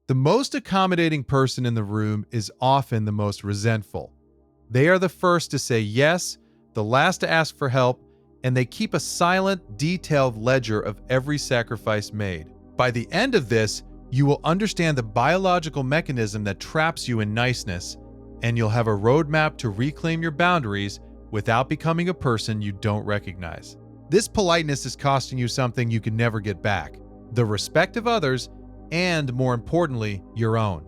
The most accommodating person in the room is often the most resentful. They are the first to say yes, the last to ask for help, and they keep a silent, detailed ledger of every sacrifice made. By the end of this, you will understand the biological mechanism that traps you in niceness, and you'll have a roadmap to reclaim your boundaries without becoming a person you don't recognize. This politeness is costing you something you can never get back: the respect of others, and more importantly, your own.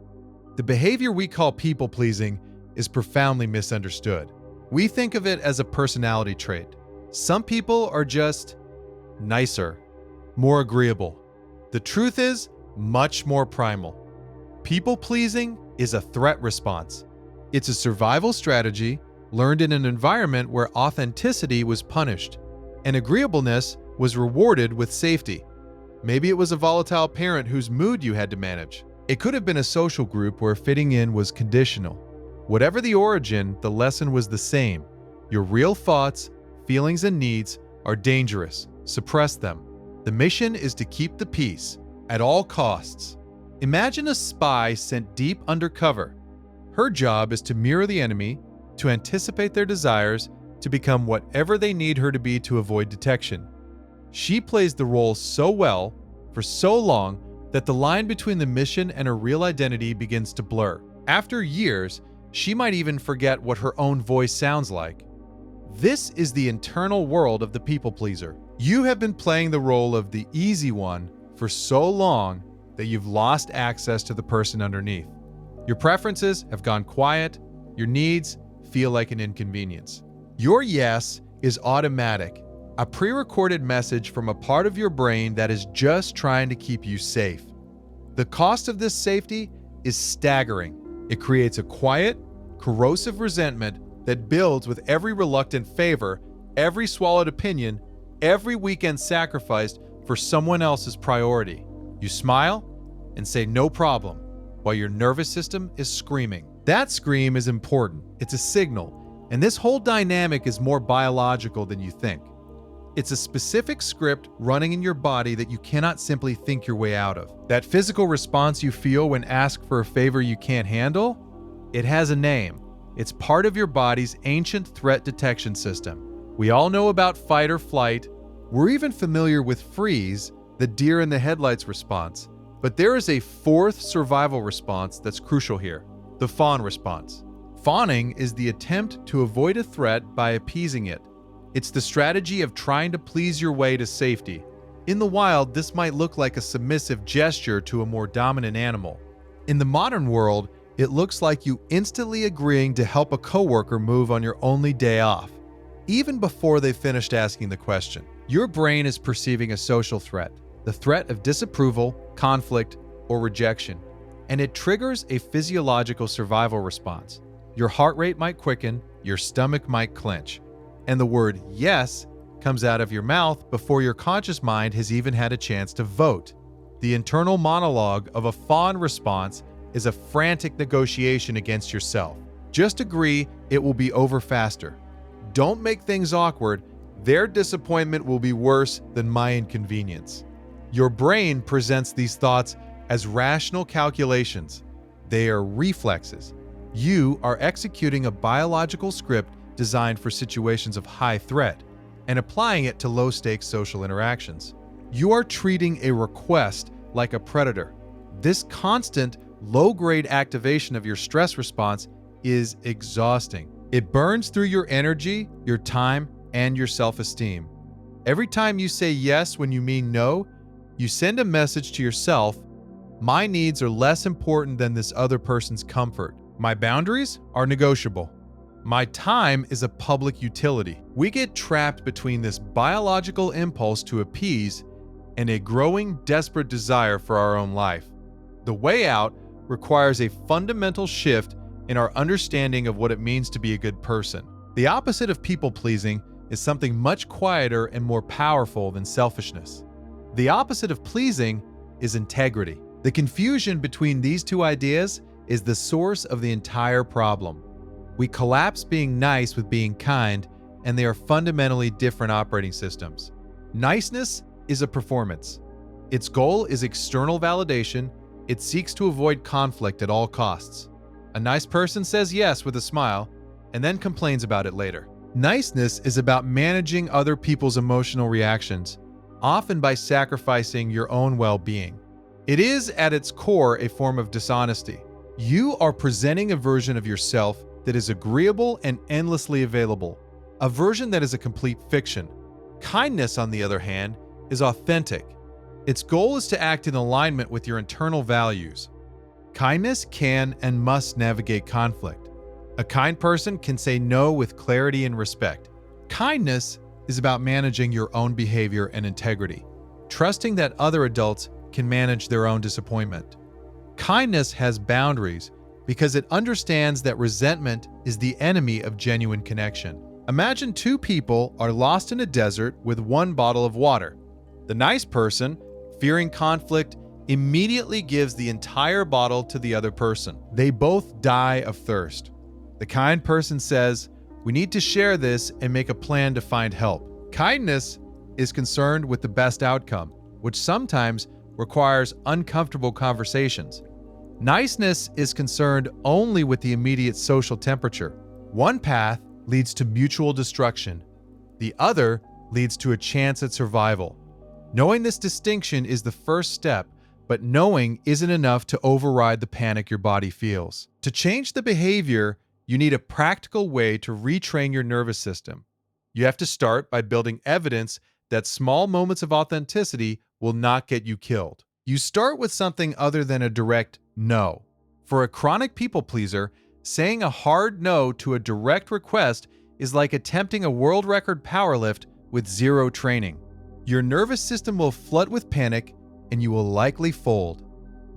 The behavior we call people-pleasing is profoundly misunderstood. We think of it as a personality trait. Some people are just nicer, more agreeable. The truth is much more primal. People-pleasing is a threat response. It's a survival strategy learned in an environment where authenticity was punished and agreeableness was rewarded with safety. Maybe it was a volatile parent whose mood you had to manage. It could have been a social group where fitting in was conditional. Whatever the origin, the lesson was the same. Your real thoughts, feelings, and needs are dangerous. Suppress them. The mission is to keep the peace at all costs. Imagine a spy sent deep undercover. Her job is to mirror the enemy, to anticipate their desires, to become whatever they need her to be to avoid detection. She plays the role so well, for so long, that the line between the mission and her real identity begins to blur. After years, she might even forget what her own voice sounds like. This is the internal world of the people pleaser. You have been playing the role of the easy one for so long that you've lost access to the person underneath. Your preferences have gone quiet. Your needs feel like an inconvenience. Your yes is automatic, a pre-recorded message from a part of your brain that is just trying to keep you safe. The cost of this safety is staggering. It creates a quiet, corrosive resentment that builds with every reluctant favor, every swallowed opinion, every weekend sacrificed for someone else's priority. You smile and say no problem, while your nervous system is screaming. That scream is important. It's a signal. And this whole dynamic is more biological than you think. It's a specific script running in your body that you cannot simply think your way out of. That physical response you feel when asked for a favor you can't handle, it has a name. It's part of your body's ancient threat detection system. We all know about fight or flight. We're even familiar with freeze, the deer in the headlights response. But there is a fourth survival response that's crucial here: the fawn response. Fawning is the attempt to avoid a threat by appeasing it. It's the strategy of trying to please your way to safety. In the wild, this might look like a submissive gesture to a more dominant animal. In the modern world, it looks like you instantly agreeing to help a coworker move on your only day off, even before they finished asking the question. Your brain is perceiving a social threat, the threat of disapproval, conflict, or rejection, and it triggers a physiological survival response. Your heart rate might quicken, your stomach might clench, and the word yes comes out of your mouth before your conscious mind has even had a chance to vote. The internal monologue of a fawn response is a frantic negotiation against yourself. Just agree it will be over faster. Don't make things awkward. Their disappointment will be worse than my inconvenience. Your brain presents these thoughts as rational calculations. They are reflexes. You are executing a biological script designed for situations of high threat and applying it to low-stakes social interactions. You are treating a request like a predator. This constant, low-grade activation of your stress response is exhausting. It burns through your energy, your time, and your self-esteem. Every time you say yes when you mean no, you send a message to yourself: my needs are less important than this other person's comfort. My boundaries are negotiable. My time is a public utility. We get trapped between this biological impulse to appease and a growing, desperate desire for our own life. The way out requires a fundamental shift in our understanding of what it means to be a good person. The opposite of people-pleasing is something much quieter and more powerful than selfishness. The opposite of pleasing is integrity. The confusion between these two ideas is the source of the entire problem. We collapse being nice with being kind, and they are fundamentally different operating systems. Niceness is a performance. Its goal is external validation, It seeks to avoid conflict at all costs. A nice person says yes with a smile and then complains about it later. Niceness is about managing other people's emotional reactions, often by sacrificing your own well-being. It is, at its core, a form of dishonesty. You are presenting a version of yourself that is agreeable and endlessly available, a version that is a complete fiction. Kindness, on the other hand, is authentic. Its goal is to act in alignment with your internal values. Kindness can and must navigate conflict. A kind person can say no with clarity and respect. Kindness is about managing your own behavior and integrity, trusting that other adults can manage their own disappointment. Kindness has boundaries because it understands that resentment is the enemy of genuine connection. Imagine two people are lost in a desert with one bottle of water. The nice person, fearing conflict, immediately gives the entire bottle to the other person. They both die of thirst. The kind person says, "We need to share this and make a plan to find help." Kindness is concerned with the best outcome, which sometimes requires uncomfortable conversations. Niceness is concerned only with the immediate social temperature. One path leads to mutual destruction. The other leads to a chance at survival. Knowing this distinction is the first step, but knowing isn't enough to override the panic your body feels. To change the behavior, you need a practical way to retrain your nervous system. You have to start by building evidence that small moments of authenticity will not get you killed. You start with something other than a direct no. For a chronic people pleaser, saying a hard no to a direct request is like attempting a world record powerlift with zero training. Your nervous system will flood with panic and you will likely fold.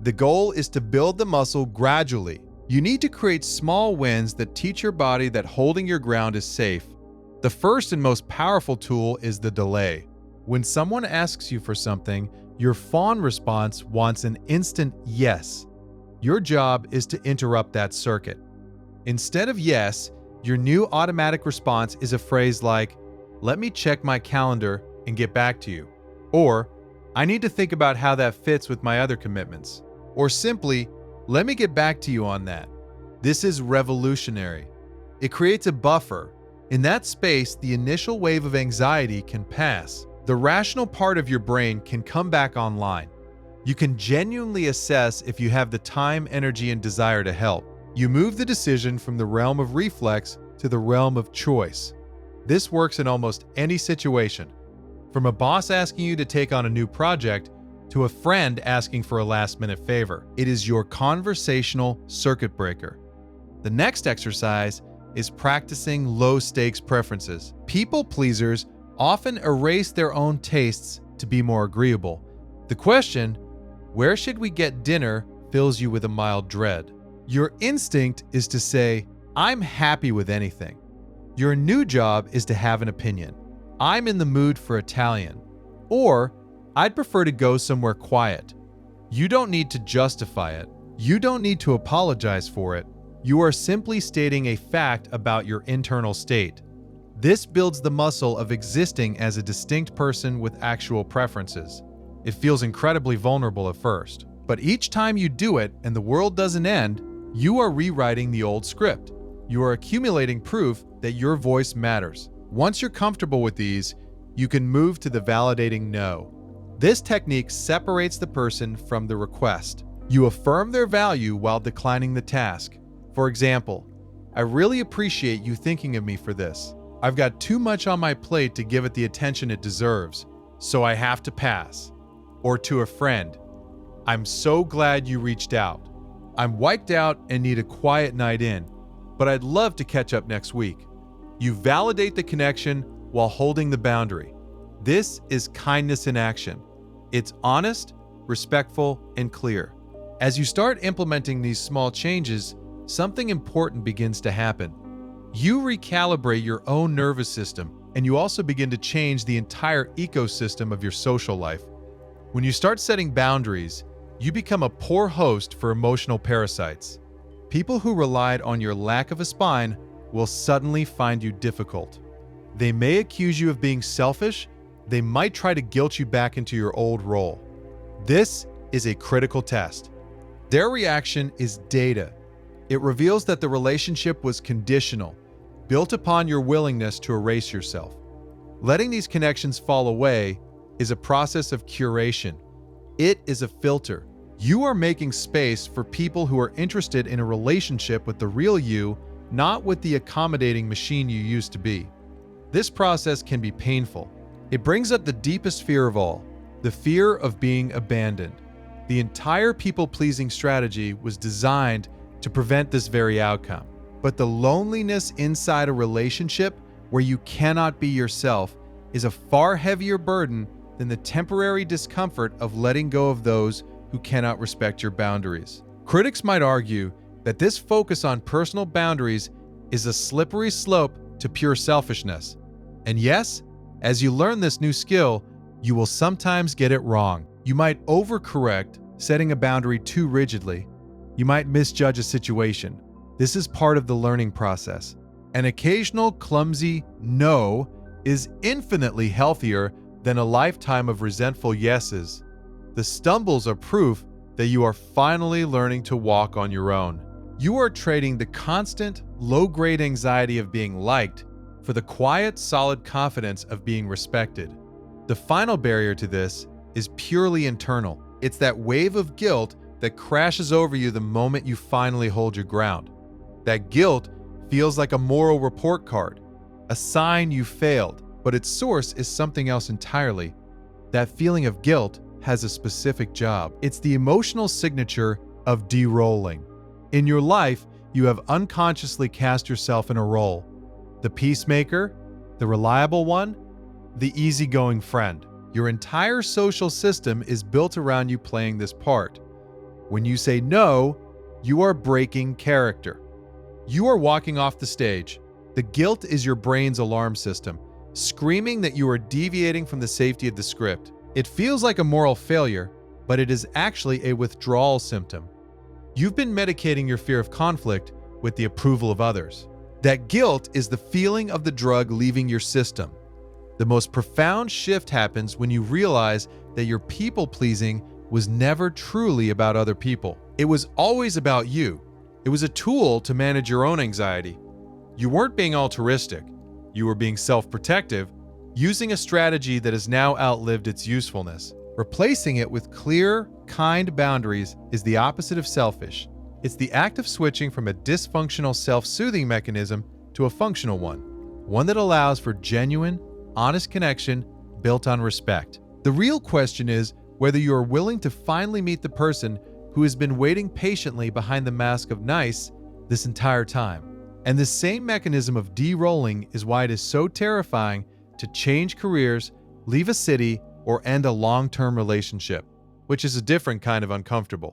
The goal is to build the muscle gradually. You need to create small wins that teach your body that holding your ground is safe. The first and most powerful tool is the delay. When someone asks you for something, your fawn response wants an instant yes. Your job is to interrupt that circuit. Instead of yes, your new automatic response is a phrase like, "Let me check my calendar and get back to you," or "I need to think about how that fits with my other commitments," or simply, "Let me get back to you on that." This is revolutionary. It creates a buffer. In that space, the initial wave of anxiety can pass. The rational part of your brain can come back online. You can genuinely assess if you have the time, energy, and desire to help. You move the decision from the realm of reflex to the realm of choice. This works in almost any situation, from a boss asking you to take on a new project to a friend asking for a last-minute favor. It is your conversational circuit breaker. The next exercise is practicing low-stakes preferences. People pleasers often erase their own tastes to be more agreeable. The question, "Where should we get dinner?" fills you with a mild dread. Your instinct is to say, "I'm happy with anything." Your new job is to have an opinion. "I'm in the mood for Italian," or "I'd prefer to go somewhere quiet." You don't need to justify it. You don't need to apologize for it. You are simply stating a fact about your internal state. This builds the muscle of existing as a distinct person with actual preferences. It feels incredibly vulnerable at first, but each time you do it and the world doesn't end, you are rewriting the old script. You are accumulating proof that your voice matters. Once you're comfortable with these, you can move to the validating no. This technique separates the person from the request. You affirm their value while declining the task. For example, "I really appreciate you thinking of me for this. I've got too much on my plate to give it the attention it deserves, so I have to pass." Or to a friend, "I'm so glad you reached out. I'm wiped out and need a quiet night in, but I'd love to catch up next week." You validate the connection while holding the boundary. This is kindness in action. It's honest, respectful, and clear. As you start implementing these small changes, something important begins to happen. You recalibrate your own nervous system, and you also begin to change the entire ecosystem of your social life. When you start setting boundaries, you become a poor host for emotional parasites. People who relied on your lack of a spine will suddenly find you difficult. They may accuse you of being selfish. They might try to guilt you back into your old role. This is a critical test. Their reaction is data. It reveals that the relationship was conditional, built upon your willingness to erase yourself. Letting these connections fall away is a process of curation. It is a filter. You are making space for people who are interested in a relationship with the real you, not with the accommodating machine you used to be. This process can be painful. It brings up the deepest fear of all, the fear of being abandoned. The entire people-pleasing strategy was designed to prevent this very outcome. But the loneliness inside a relationship where you cannot be yourself is a far heavier burden than the temporary discomfort of letting go of those who cannot respect your boundaries. Critics might argue that this focus on personal boundaries is a slippery slope to pure selfishness. And yes, as you learn this new skill, you will sometimes get it wrong. You might overcorrect, setting a boundary too rigidly. You might misjudge a situation. This is part of the learning process. An occasional clumsy no is infinitely healthier than a lifetime of resentful yeses. The stumbles are proof that you are finally learning to walk on your own. You are trading the constant, low-grade anxiety of being liked for the quiet, solid confidence of being respected. The final barrier to this is purely internal. It's that wave of guilt that crashes over you the moment you finally hold your ground. That guilt feels like a moral report card, a sign you failed, but its source is something else entirely. That feeling of guilt has a specific job. It's the emotional signature of de-rolling. In your life, you have unconsciously cast yourself in a role. The peacemaker, the reliable one, the easygoing friend. Your entire social system is built around you playing this part. When you say no, you are breaking character. You are walking off the stage. The guilt is your brain's alarm system, screaming that you are deviating from the safety of the script. It feels like a moral failure, but it is actually a withdrawal symptom. You've been medicating your fear of conflict with the approval of others. That guilt is the feeling of the drug leaving your system. The most profound shift happens when you realize that your people-pleasing was never truly about other people. It was always about you. It was a tool to manage your own anxiety. You weren't being altruistic. You were being self-protective, using a strategy that has now outlived its usefulness. Replacing it with clear, kind boundaries is the opposite of selfish. It's the act of switching from a dysfunctional self-soothing mechanism to a functional one that allows for genuine, honest connection built on respect. The real question is whether you are willing to finally meet the person who has been waiting patiently behind the mask of nice this entire time. And this same mechanism of de-rolling is why it is so terrifying to change careers, leave a city, or end a long-term relationship, which is a different kind of uncomfortable.